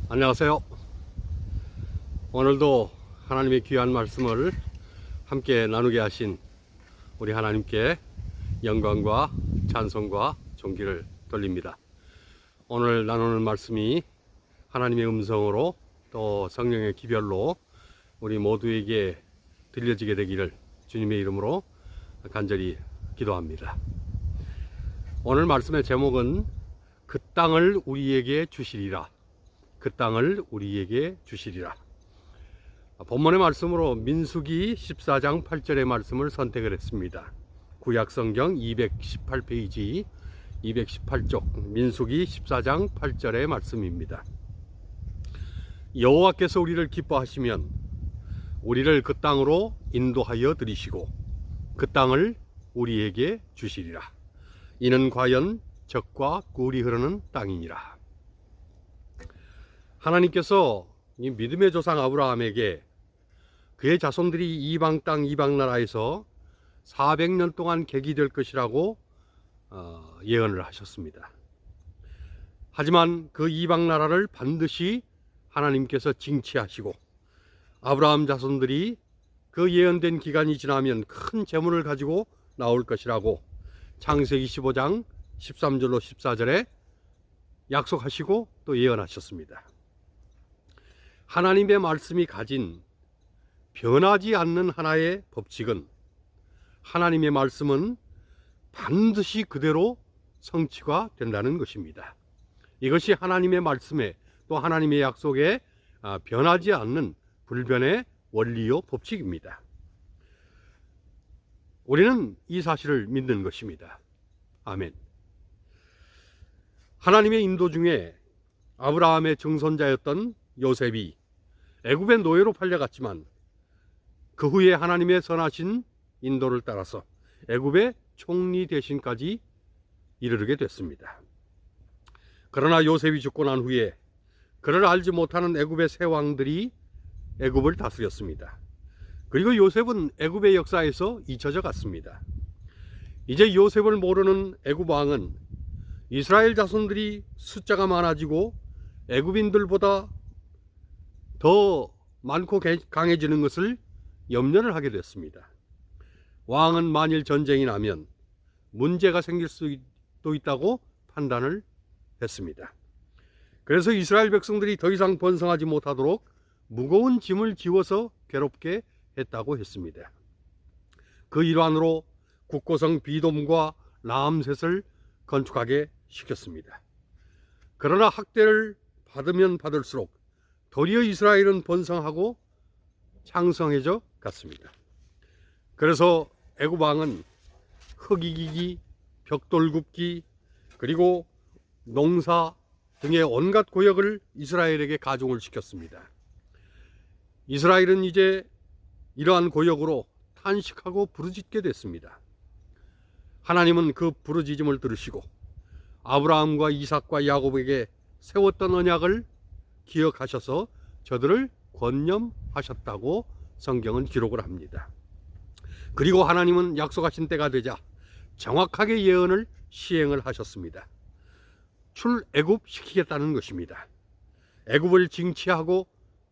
안녕하세요. 오늘도 하나님의 귀한 말씀을 함께 나누게 하신 우리 하나님께 영광과 찬송과 존귀를 돌립니다. 오늘 나누는 말씀이 하나님의 음성으로 또 성령의 기별로 우리 모두에게 들려지게 되기를 주님의 이름으로 간절히 기도합니다. 오늘 말씀의 제목은 그 땅을 우리에게 주시리라. 그 땅을 우리에게 주시리라. 본문의 말씀으로 민수기 14장 8절의 말씀을 선택을 했습니다. 구약성경 218페이지 218쪽 민수기 14장 8절의 말씀입니다. 여호와께서 우리를 기뻐하시면 우리를 그 땅으로 인도하여 들이시고 그 땅을 우리에게 주시리라. 이는 과연 젖과 꿀이 흐르는 땅이니라. 하나님께서 이 믿음의 조상 아브라함에게 그의 자손들이 이방 땅 이방 나라에서 400년 동안 객이 될 것이라고 예언을 하셨습니다. 하지만 그 이방 나라를 반드시 하나님께서 징치하시고 아브라함 자손들이 그 예언된 기간이 지나면 큰 재물을 가지고 나올 것이라고 창세기 15장 13절로 14절에 약속하시고 또 예언하셨습니다. 하나님의 말씀이 가진 변하지 않는 하나의 법칙은 하나님의 말씀은 반드시 그대로 성취가 된다는 것입니다. 이것이 하나님의 말씀에 또 하나님의 약속에 변하지 않는 불변의 원리요 법칙입니다. 우리는 이 사실을 믿는 것입니다. 아멘. 하나님의 인도 중에 아브라함의 증손자였던 요셉이 애굽의 노예로 팔려갔지만 그 후에 하나님의 선하신 인도를 따라서 애굽의 총리 대신까지 이르게 됐습니다. 그러나 요셉이 죽고 난 후에 그를 알지 못하는 애굽의 새 왕들이 애굽을 다스렸습니다. 그리고 요셉은 애굽의 역사에서 잊혀져 갔습니다. 이제 요셉을 모르는 애굽 왕은 이스라엘 자손들이 숫자가 많아지고 애굽인들보다 더 많고 강해지는 것을 염려를 하게 됐습니다. 왕은 만일 전쟁이 나면 문제가 생길 수도 있다고 판단을 했습니다. 그래서 이스라엘 백성들이 더 이상 번성하지 못하도록 무거운 짐을 지워서 괴롭게 했다고 했습니다. 그 일환으로 국고성 비돔과 라암셋을 건축하게 시켰습니다. 그러나 학대를 받으면 받을수록 도리어 이스라엘은 번성하고 창성해져 갔습니다. 그래서 애굽 왕은 흙이기기, 벽돌 굽기, 그리고 농사 등의 온갖 고역을 이스라엘에게 가중을 시켰습니다. 이스라엘은 이제 이러한 고역으로 탄식하고 부르짖게 됐습니다. 하나님은 그 부르짖음을 들으시고 아브라함과 이삭과 야곱에게 세웠던 언약을 기억하셔서 저들을 권념하셨다고 성경은 기록을 합니다. 그리고 하나님은 약속하신 때가 되자 정확하게 예언을 시행을 하셨습니다. 출애굽시키겠다는 것입니다. 애굽을 징치하고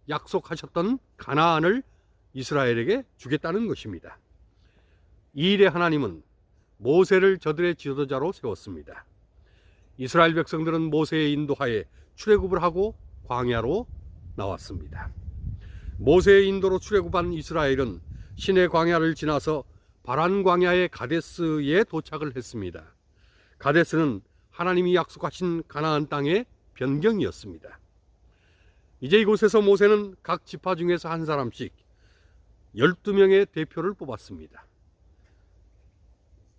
약속하셨던 가나안을 이스라엘에게 주겠다는 것입니다. 이 일에 하나님은 모세를 저들의 지도자로 세웠습니다. 이스라엘 백성들은 모세의 인도하에 출애굽을 하고 광야로 나왔습니다. 모세의 인도로 출애굽한 이스라엘은 시내 광야를 지나서 바란 광야의 가데스에 도착을 했습니다. 가데스는 하나님이 약속하신 가나안 땅의 변경이었습니다. 이제 이곳에서 모세는 각 지파 중에서 한 사람씩 12명의 대표를 뽑았습니다.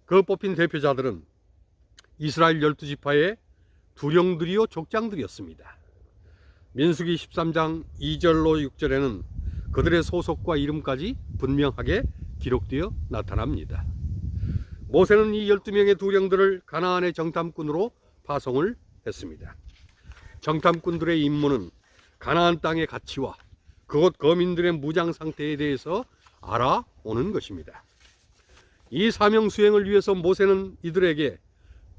그 뽑힌 대표자들은 이스라엘 12지파의 두령들이요 족장들이었습니다. 민수기 13장 2절로 6절에는 그들의 소속과 이름까지 분명하게 기록되어 나타납니다. 모세는 이 12명의 두령들을 가나안의 정탐꾼으로 파송을 했습니다. 정탐꾼들의 임무는 가나안 땅의 가치와 그곳 거민들의 무장 상태에 대해서 알아오는 것입니다. 이 사명 수행을 위해서 모세는 이들에게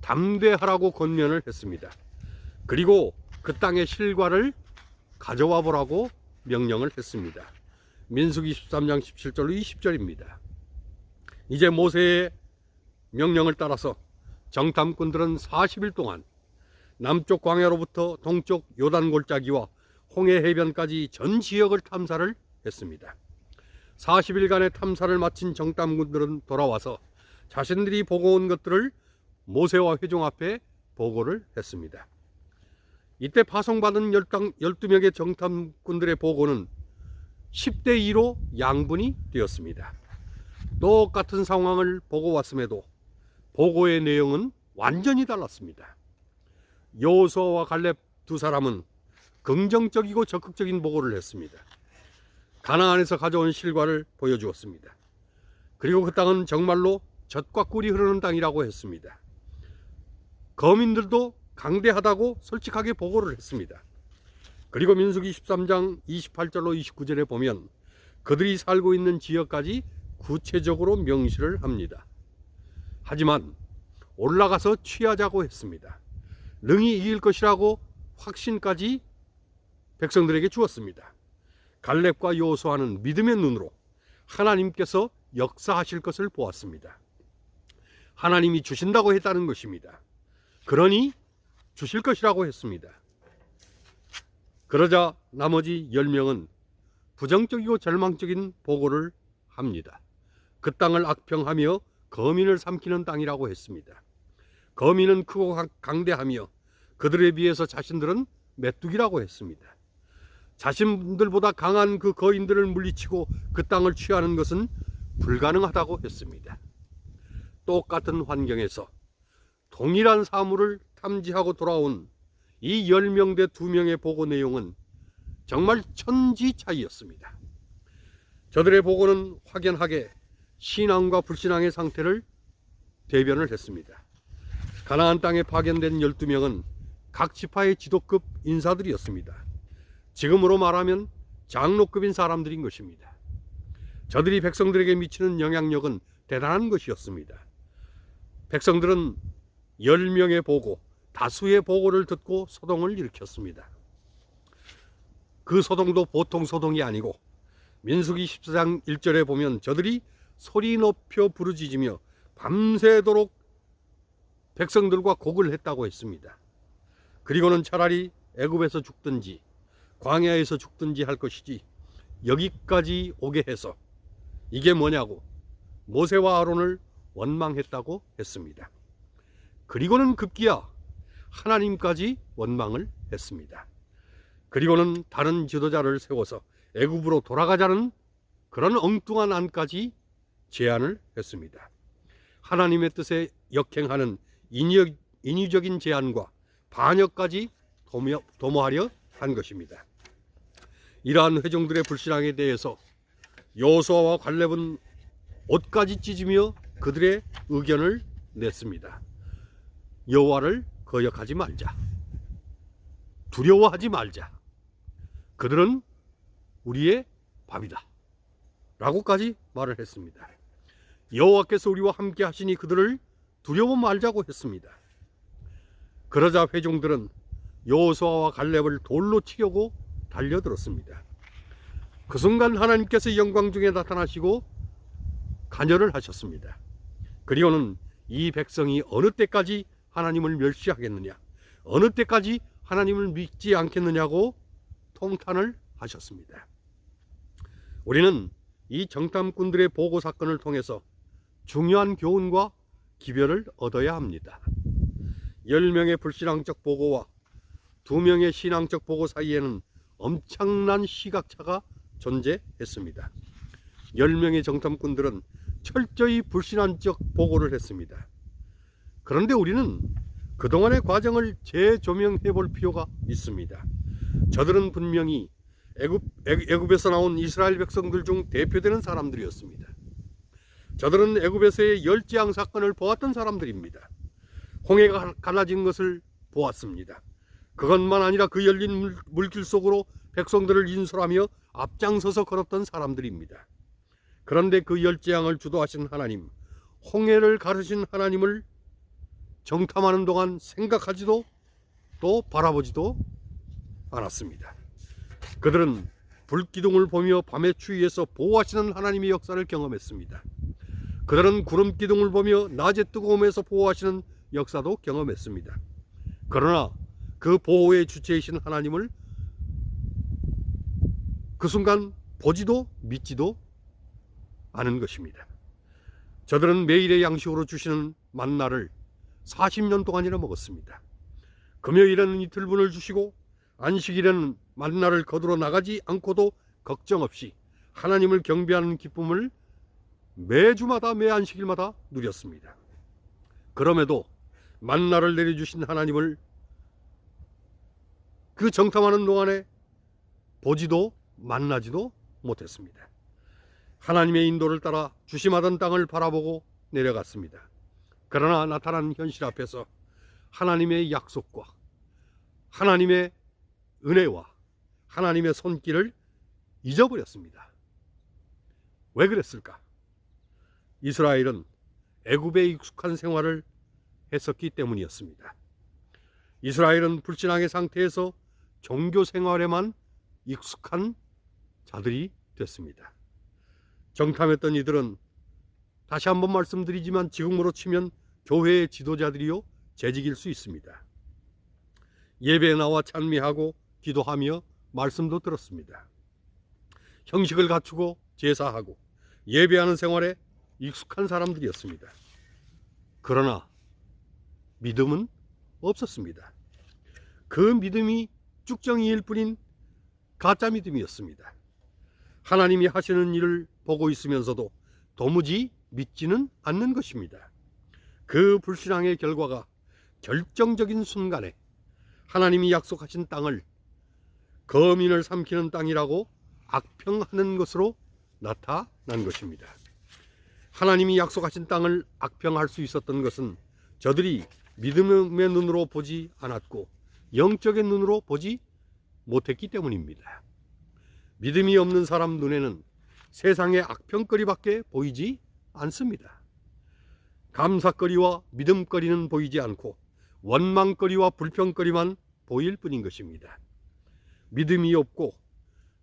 담대하라고 권면을 했습니다. 그리고 그 땅의 실과를 가져와 보라고 명령을 했습니다. 민수기 13장 17절로 20절입니다. 이제 모세의 명령을 따라서 정탐꾼들은 40일 동안 남쪽 광야로부터 동쪽 요단 골짜기와 홍해 해변까지 전 지역을 탐사를 했습니다. 40일간의 탐사를 마친 정탐꾼들은 돌아와서 자신들이 보고 온 것들을 모세와 회중 앞에 보고를 했습니다. 이때 파송받은 12명의 정탐꾼들의 보고는 10대 2로 양분이 되었습니다. 똑같은 상황을 보고 왔음에도 보고의 내용은 완전히 달랐습니다. 여호수아와 갈렙 두 사람은 긍정적이고 적극적인 보고를 했습니다. 가나안에서 가져온 실과를 보여주었습니다. 그리고 그 땅은 정말로 젖과 꿀이 흐르는 땅이라고 했습니다. 거민들도 강대하다고 솔직하게 보고를 했습니다. 그리고 민수기 13장 28절로 29절에 보면 그들이 살고 있는 지역까지 구체적으로 명시를 합니다. 하지만 올라가서 취하자고 했습니다. 능히 이길 것이라고 확신까지 백성들에게 주었습니다. 갈렙과 여호수아는 믿음의 눈으로 하나님께서 역사하실 것을 보았습니다. 하나님이 주신다고 했다는 것입니다. 그러니 주실 것이라고 했습니다. 그러자 나머지 10명은 부정적이고 절망적인 보고를 합니다. 그 땅을 악평하며 거민을 삼키는 땅이라고 했습니다. 거민은 크고 강대하며 그들에 비해서 자신들은 메뚜기라고 했습니다. 자신들보다 강한 그 거인들을 물리치고 그 땅을 취하는 것은 불가능하다고 했습니다. 똑같은 환경에서 동일한 사물을 탐지하고 돌아온 이 10명대 2명의 보고 내용은 정말 천지 차이였습니다. 저들의 보고는 확연하게 신앙과 불신앙의 상태를 대변을 했습니다. 가나안 땅에 파견된 12명은 각 지파의 지도급 인사들이었습니다. 지금으로 말하면 장로급인 사람들인 것입니다. 저들이 백성들에게 미치는 영향력은 대단한 것이었습니다. 백성들은 10명의 보고, 다수의 보고를 듣고 소동을 일으켰습니다. 그 소동도 보통 소동이 아니고 민수기 14장 1절에 보면 저들이 소리 높여 부르짖으며 밤새도록 백성들과 곡을 했다고 했습니다. 그리고는 차라리 애굽에서 죽든지 광야에서 죽든지 할 것이지 여기까지 오게 해서 이게 뭐냐고 모세와 아론을 원망했다고 했습니다. 그리고는 급기야 하나님까지 원망을 했습니다. 그리고는 다른 지도자를 세워서 애굽으로 돌아가자는 그런 엉뚱한 안까지 제안을 했습니다. 하나님의 뜻에 역행하는 인위적인 제안과 반역까지 도모하려 한 것입니다. 이러한 회중들의 불신앙에 대해서 여호수아와 갈렙은 옷까지 찢으며 그들의 의견을 냈습니다. 여호와를 거역하지 말자. 두려워하지 말자. 그들은 우리의 밥이다. 라고까지 말을 했습니다. 여호와께서 우리와 함께 하시니 그들을 두려워 말자고 했습니다. 그러자 회중들은 여호수아와 갈렙을 돌로 치려고 달려들었습니다. 그 순간 하나님께서 영광 중에 나타나시고 간여를 하셨습니다. 그리고는 이 백성이 어느 때까지 하나님을 멸시하겠느냐, 어느 때까지 하나님을 믿지 않겠느냐고 통탄을 하셨습니다. 우리는 이 정탐꾼들의 보고 사건을 통해서 중요한 교훈과 기별을 얻어야 합니다. 10명의 불신앙적 보고와 2명의 신앙적 보고 사이에는 엄청난 시각차가 존재했습니다. 10명의 정탐꾼들은 철저히 불신앙적 보고를 했습니다. 그런데 우리는 그동안의 과정을 재조명해 볼 필요가 있습니다. 저들은 분명히 애굽에서 나온 이스라엘 백성들 중 대표되는 사람들이었습니다. 저들은 애굽에서의 열재앙 사건을 보았던 사람들입니다. 홍해가 갈라진 것을 보았습니다. 그것만 아니라 그 열린 물길 속으로 백성들을 인솔하며 앞장서서 걸었던 사람들입니다. 그런데 그 열재앙을 주도하신 하나님, 홍해를 가르신 하나님을 정탐하는 동안 생각하지도 또 바라보지도 않았습니다. 그들은 불기둥을 보며 밤의 추위에서 보호하시는 하나님의 역사를 경험했습니다. 그들은 구름 기둥을 보며 낮의 뜨거움에서 보호하시는 역사도 경험했습니다. 그러나 그 보호의 주체이신 하나님을 그 순간 보지도 믿지도 않은 것입니다. 저들은 매일의 양식으로 주시는 만나를 40년 동안이나 먹었습니다. 금요일에는 이틀분을 주시고 안식일에는 만나를 거두러 나가지 않고도 걱정 없이 하나님을 경배하는 기쁨을 매주마다 매 안식일마다 누렸습니다. 그럼에도 만나를 내려주신 하나님을 그 정탐하는 동안에 보지도 만나지도 못했습니다. 하나님의 인도를 따라 주심하던 땅을 바라보고 내려갔습니다. 그러나 나타난 현실 앞에서 하나님의 약속과 하나님의 은혜와 하나님의 손길을 잊어버렸습니다. 왜 그랬을까? 이스라엘은 애굽에 익숙한 생활을 했었기 때문이었습니다. 이스라엘은 불신앙의 상태에서 종교 생활에만 익숙한 자들이 됐습니다. 정탐했던 이들은 다시 한번 말씀드리지만 지금으로 치면 교회의 지도자들이요 재직일 수 있습니다. 예배에 나와 찬미하고 기도하며 말씀도 들었습니다. 형식을 갖추고 제사하고 예배하는 생활에 익숙한 사람들이었습니다. 그러나 믿음은 없었습니다. 그 믿음이 쭉정이일 뿐인 가짜 믿음이었습니다. 하나님이 하시는 일을 보고 있으면서도 도무지 믿지는 않는 것입니다. 그 불신앙의 결과가 결정적인 순간에 하나님이 약속하신 땅을 거민을 삼키는 땅이라고 악평하는 것으로 나타난 것입니다. 하나님이 약속하신 땅을 악평할 수 있었던 것은 저들이 믿음의 눈으로 보지 않았고 영적인 눈으로 보지 못했기 때문입니다. 믿음이 없는 사람 눈에는 세상의 악평거리밖에 보이지 않습니다. 감사거리와 믿음거리는 보이지 않고 원망거리와 불평거리만 보일 뿐인 것입니다. 믿음이 없고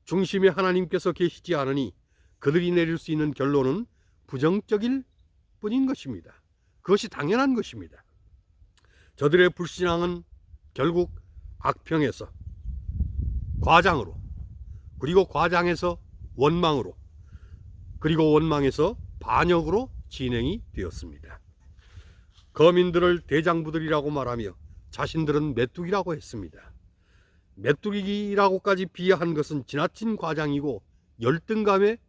중심에 하나님께서 계시지 않으니 그들이 내릴 수 있는 결론은 부정적일 뿐인 것입니다. 그것이 당연한 것입니다. 저들의 불신앙은 결국 악평에서 과장으로, 그리고 과장에서 원망으로, 그리고 원망에서 반역으로 진행이 되었습니다. 거민들을 대장부들이라고 말하며 자신들은 메뚜기라고 했습니다. 메뚜기라고까지 비하한 것은 지나친 과장이고 열등감의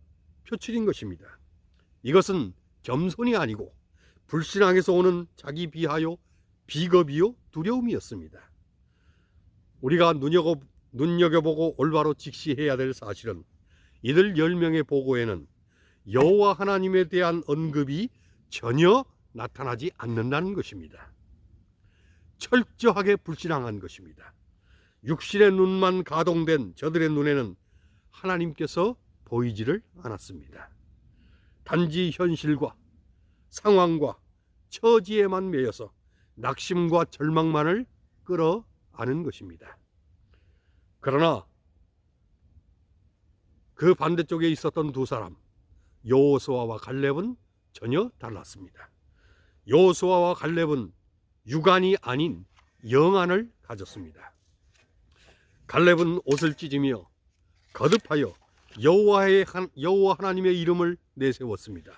표출인 것입니다. 이것은 겸손이 아니고 불신앙에서 오는 자기 비하요, 비겁이요, 두려움이었습니다. 우리가 눈여겨보고 올바로 직시해야 될 사실은 이들 10명의 보고에는 여호와 하나님에 대한 언급이 전혀 나타나지 않는다는 것입니다. 철저하게 불신앙한 것입니다. 육신의 눈만 가동된 저들의 눈에는 하나님께서 보이지를 않았습니다. 단지 현실과 상황과 처지에만 매여서 낙심과 절망만을 끌어안은 것입니다. 그러나 그 반대쪽에 있었던 두 사람, 여호수아와 갈렙은 전혀 달랐습니다. 여호수아와 갈렙은 육안이 아닌 영안을 가졌습니다. 갈렙은 옷을 찢으며 거듭하여 여호와 하나님의 이름을 내세웠습니다.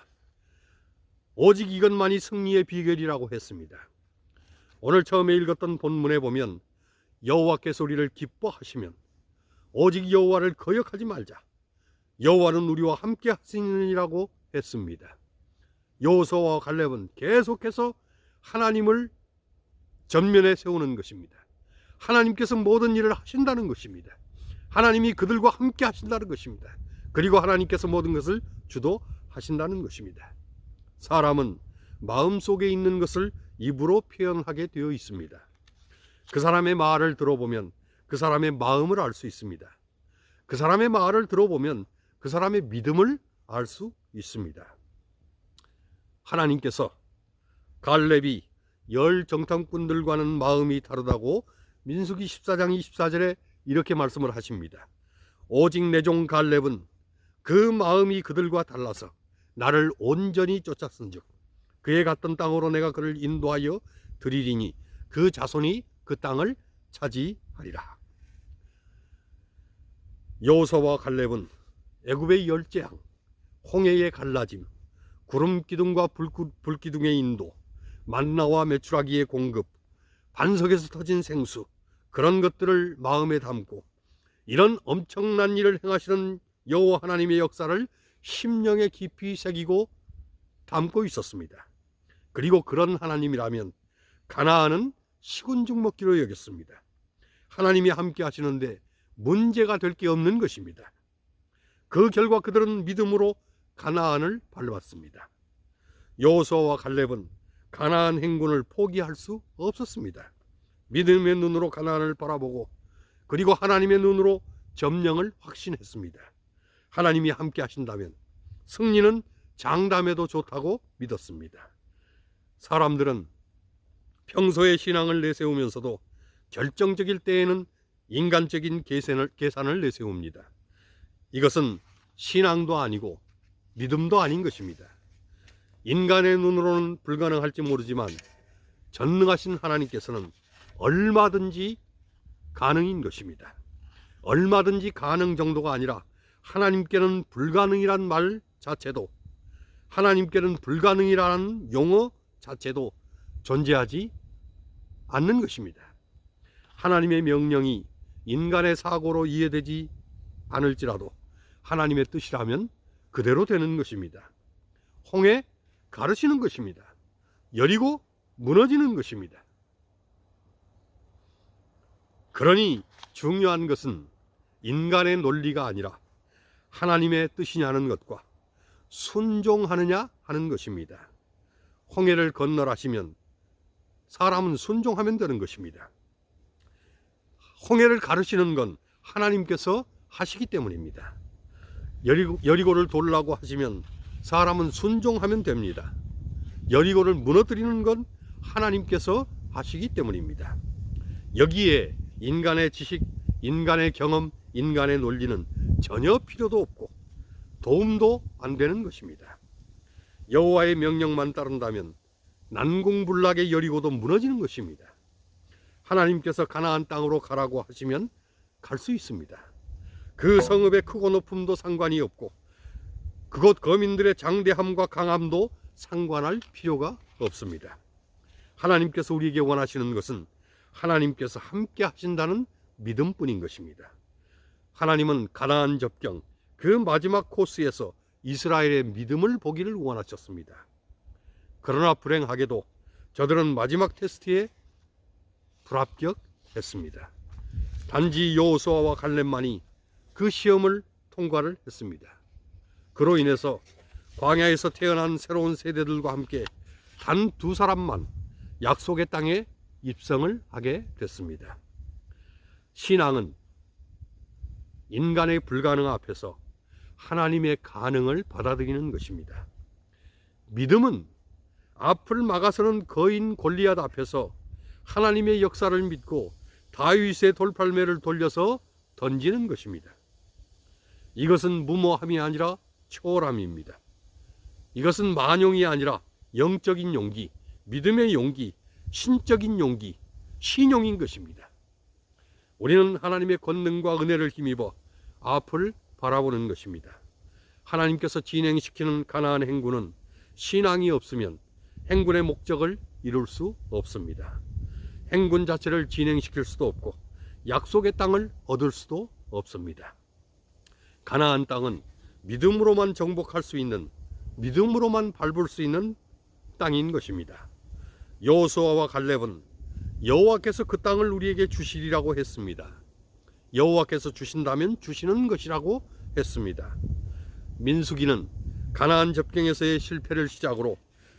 오직 이것만이 승리의 비결이라고 했습니다. 오늘 처음에 읽었던 본문에 보면 여호와께서 우리를 기뻐하시면 오직 여호와를 거역하지 말자. 여호와는 우리와 함께 하시느니라고 했습니다. 여호수아와 갈렙은 계속해서 하나님을 전면에 세우는 것입니다. 하나님께서 모든 일을 하신다는 것입니다. 하나님이 그들과 함께 하신다는 것입니다. 그리고 하나님께서 모든 것을 주도하신다는 것입니다. 사람은 마음속에 있는 것을 입으로 표현하게 되어 있습니다. 그 사람의 말을 들어보면 그 사람의 마음을 알 수 있습니다. 그 사람의 말을 들어보면 그 사람의 믿음을 알 수 있습니다. 하나님께서 갈렙이 열 정탐꾼들과는 마음이 다르다고 민수기 14장 24절에 이렇게 말씀을 하십니다. 오직 내 종 갈렙은 그 마음이 그들과 달라서 나를 온전히 쫓았은즉 그의 갔던 땅으로 내가 그를 인도하여 드리리니 그 자손이 그 땅을 차지하리라. 여호수아와 갈렙은 애굽의 열재앙, 홍해의 갈라짐, 구름 기둥과 불기둥의 인도, 만나와 메추라기의 공급, 반석에서 터진 생수, 그런 것들을 마음에 담고 이런 엄청난 일을 행하시는 여호와 하나님의 역사를 심령에 깊이 새기고 담고 있었습니다. 그리고 그런 하나님이라면 가나안은 식은죽 먹기로 여겼습니다. 하나님이 함께 하시는데 문제가 될 게 없는 것입니다. 그 결과 그들은 믿음으로 가나안을 밟았습니다. 여호수아와 갈렙은 가나안 행군을 포기할 수 없었습니다. 믿음의 눈으로 가나안을 바라보고 그리고 하나님의 눈으로 점령을 확신했습니다. 하나님이 함께 하신다면 승리는 장담해도 좋다고 믿었습니다. 사람들은 평소에 신앙을 내세우면서도 결정적일 때에는 인간적인 계산을 내세웁니다. 이것은 신앙도 아니고 믿음도 아닌 것입니다. 인간의 눈으로는 불가능할지 모르지만 전능하신 하나님께서는 얼마든지 가능인 것입니다. 얼마든지 가능 정도가 아니라 하나님께는 불가능이란 말 자체도, 하나님께는 불가능이라는 용어 자체도 존재하지 않는 것입니다. 하나님의 명령이 인간의 사고로 이해되지 않을지라도 하나님의 뜻이라면 그대로 되는 것입니다. 홍해 가르치는 것입니다. 여리고 무너지는 것입니다. 그러니 중요한 것은 인간의 논리가 아니라 하나님의 뜻이냐는 것과 순종하느냐 하는 것입니다. 홍해를 건너라시면 사람은 순종하면 되는 것입니다. 홍해를 가르치는 건 하나님께서 하시기 때문입니다. 여리고를 돌라고 하시면 사람은 순종하면 됩니다. 여리고를 무너뜨리는 건 하나님께서 하시기 때문입니다. 여기에 인간의 지식, 인간의 경험, 인간의 논리는 전혀 필요도 없고 도움도 안 되는 것입니다. 여호와의 명령만 따른다면 난공불락의 여리고도 무너지는 것입니다. 하나님께서 가나안 땅으로 가라고 하시면 갈 수 있습니다. 그 성읍의 크고 높음도 상관이 없고 그곳 거민들의 장대함과 강함도 상관할 필요가 없습니다. 하나님께서 우리에게 원하시는 것은 하나님께서 함께 하신다는 믿음뿐인 것입니다. 하나님은 가나안 접경 그 마지막 코스에서 이스라엘의 믿음을 보기를 원하셨습니다. 그러나 불행하게도 저들은 마지막 테스트에 불합격했습니다. 단지 여호수아와 갈렙만이 그 시험을 통과를 했습니다. 그로 인해서 광야에서 태어난 새로운 세대들과 함께 단 두 사람만 약속의 땅에 입성을 하게 됐습니다. 신앙은 인간의 불가능 앞에서 하나님의 가능을 받아들이는 것입니다. 믿음은 앞을 막아서는 거인 골리앗 앞에서 하나님의 역사를 믿고 다윗의 돌팔매를 돌려서 던지는 것입니다. 이것은 무모함이 아니라 초월함입니다. 이것은 만용이 아니라 영적인 용기, 믿음의 용기, 신적인 용기, 신용인 것입니다. 우리는 하나님의 권능과 은혜를 힘입어 앞을 바라보는 것입니다. 하나님께서 진행시키는 가나안 행군은 신앙이 없으면 행군의 목적을 이룰 수 없습니다. 행군 자체를 진행시킬 수도 없고 약속의 땅을 얻을 수도 없습니다. 가나안 땅은 믿음으로만 정복할 수 있는, 믿음으로만 밟을 수 있는 땅인 것입니다. 여호수아와 갈렙은 여호와께서 그 땅을 우리에게 주시리라고 했습니다. 여호와께서 주신다면 주시는 것이라고 했습니다. 민수기는 가나안 접경에서의 실패를 시작으로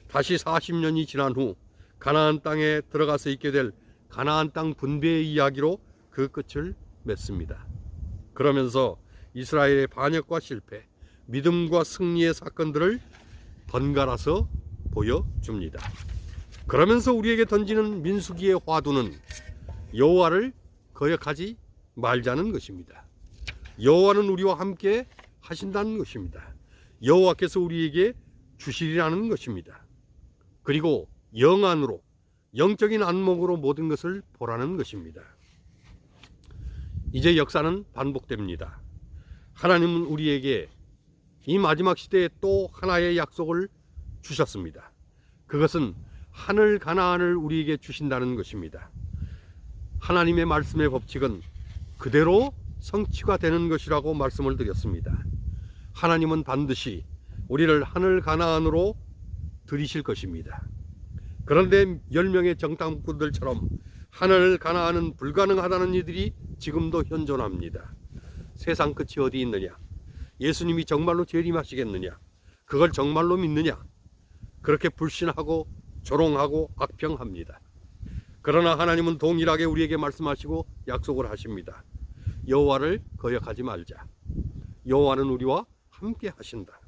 다시 40년이 지난 후 가나안 땅에 들어가서 있게 될 가나안 땅 분배의 이야기로 그 끝을 맺습니다. 그러면서 이스라엘의 반역과 실패, 믿음과 승리의 사건들을 번갈아서 보여줍니다. 그러면서 우리에게 던지는 민수기의 화두는 여호와를 거역하지 말자는 것입니다. 여호와는 우리와 함께 하신다는 것입니다. 여호와께서 우리에게 주시리라는 것입니다. 그리고 영안으로, 영적인 안목으로 모든 것을 보라는 것입니다. 이제 역사는 반복됩니다. 하나님은 우리에게 이 마지막 시대에 또 하나의 약속을 주셨습니다. 그것은 하늘 가나안을 우리에게 주신다는 것입니다. 하나님의 말씀의 법칙은 그대로 성취가 되는 것이라고 말씀을 드렸습니다. 하나님은 반드시 우리를 하늘 가나안으로 들이실 것입니다. 그런데 10명의 정탐꾼들처럼 하늘 가나안은 불가능하다는 이들이 지금도 현존합니다. 세상 끝이 어디 있느냐? 예수님이 정말로 재림하시겠느냐? 그걸 정말로 믿느냐? 그렇게 불신하고 조롱하고 악평합니다. 그러나 하나님은 동일하게 우리에게 말씀하시고 약속을 하십니다. 여호와를 거역하지 말자. 여호와는 우리와 함께 하신다.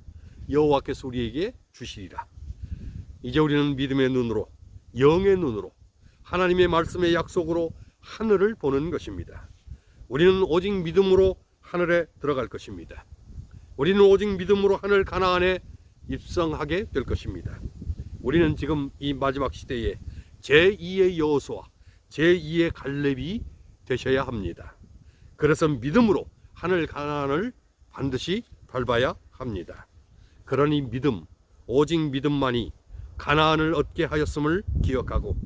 여호와께서 우리에게 주시리라. 이제 우리는 믿음의 눈으로, 영의 눈으로, 하나님의 말씀의 약속으로 하늘을 보는 것입니다. 우리는 오직 믿음으로 하늘에 들어갈 것입니다. 우리는 오직 믿음으로 하늘 가나안에 입성하게 될 것입니다. 우리는 지금 이 마지막 시대에 제2의 여호수아, 제2의 갈렙이 되셔야 합니다. 그래서 믿음으로 하늘 가나안을 반드시 밟아야 합니다. 그러니 믿음, 오직 믿음만이 가나안을 얻게 하였음을 기억하고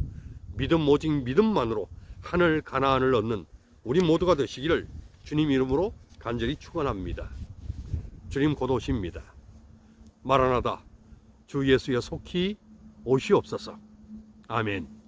믿음, 오직 믿음만으로 하늘 가나안을 얻는 우리 모두가 되시기를 주님 이름으로 간절히 축원합니다. 주님 곧 오십니다. 마라나다, 주 예수여 속히 오시옵소서. 아멘.